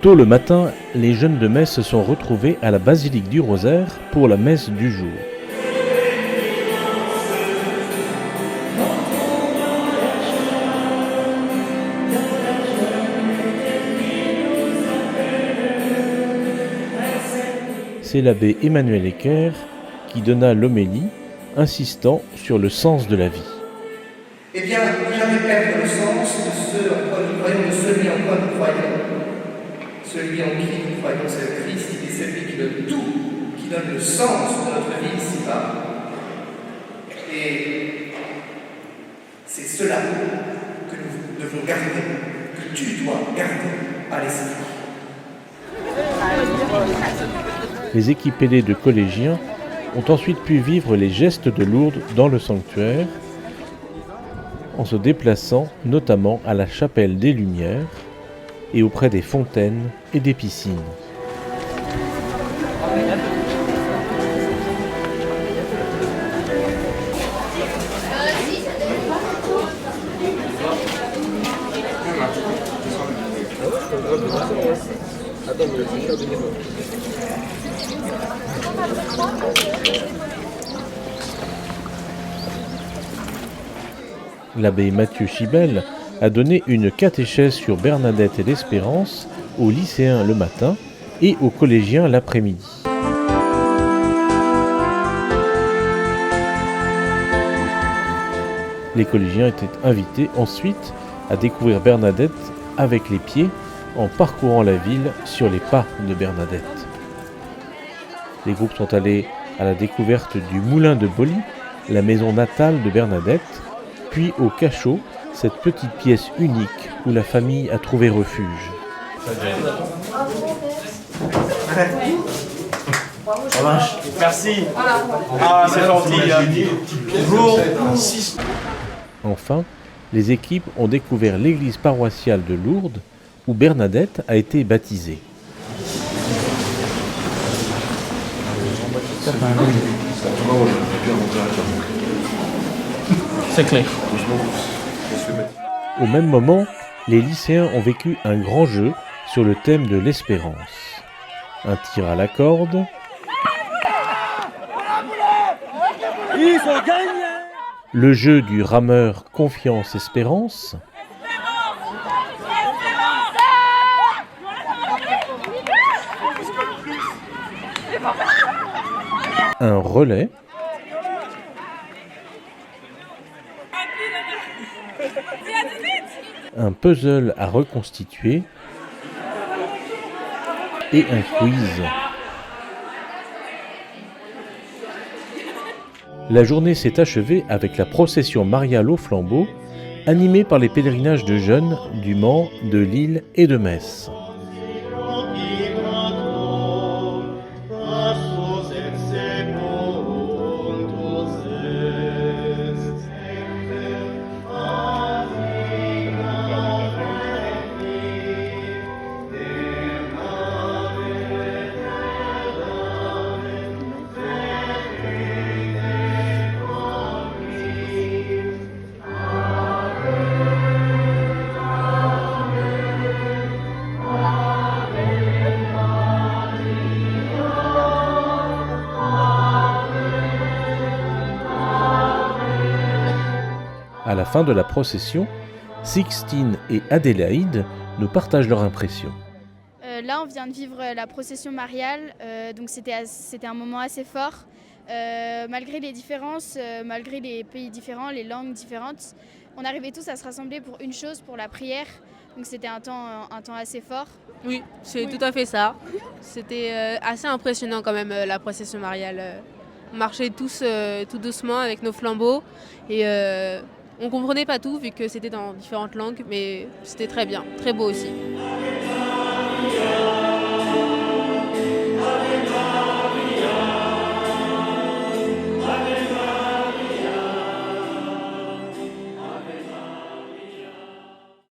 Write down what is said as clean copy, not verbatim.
Tôt le matin, les jeunes de Metz se sont retrouvés à la basilique du Rosaire pour la messe du jour. C'est l'abbé Emmanuel Ecker qui donna l'homélie, insistant sur le sens de la vie. Eh bien, ne jamais perdre le sens de ce en quoi nous croyons, de celui en quoi nous croyons. Celui en qui nous croyons, c'est le Christ, il est celui qui donne tout, qui donne le sens de notre vie ici-bas. Et c'est cela que nous devons garder, que tu dois garder à l'esprit. Les équipes aidées de collégiens ont ensuite pu vivre les gestes de Lourdes dans le sanctuaire, en se déplaçant notamment à la chapelle des Lumières et auprès des fontaines et des piscines. L'abbé Mathieu Chibel a donné une catéchèse sur Bernadette et l'Espérance aux lycéens le matin et aux collégiens l'après-midi. Les collégiens étaient invités ensuite à découvrir Bernadette avec les pieds en parcourant la ville sur les pas de Bernadette. Les groupes sont allés à la découverte du moulin de Boly, la maison natale de Bernadette, puis au cachot, cette petite pièce unique où la famille a trouvé refuge. Merci. Ah, c'est gentil. Bonjour. Enfin, les équipes ont découvert l'église paroissiale de Lourdes où Bernadette a été baptisée. C'est clair. Au même moment, les lycéens ont vécu un grand jeu sur le thème de l'espérance. Un tir à la corde, le jeu du rameur confiance-espérance, un relais, un puzzle à reconstituer et un quiz. La journée s'est achevée avec la procession mariale au flambeau, animée par les pèlerinages de jeunes du Mans, de Lille et de Metz. À la fin de la procession, Sixtine et Adélaïde nous partagent leur impression. Là, on vient de vivre la procession mariale, donc c'était un moment assez fort. Malgré les différences, malgré les pays différents, les langues différentes, on arrivait tous à se rassembler pour une chose, pour la prière. Donc c'était un temps assez fort. Oui, c'est tout à fait ça. C'était assez impressionnant quand même la procession mariale. On marchait tous tout doucement avec nos flambeaux et on comprenait pas tout vu que c'était dans différentes langues, mais c'était très bien, très beau aussi.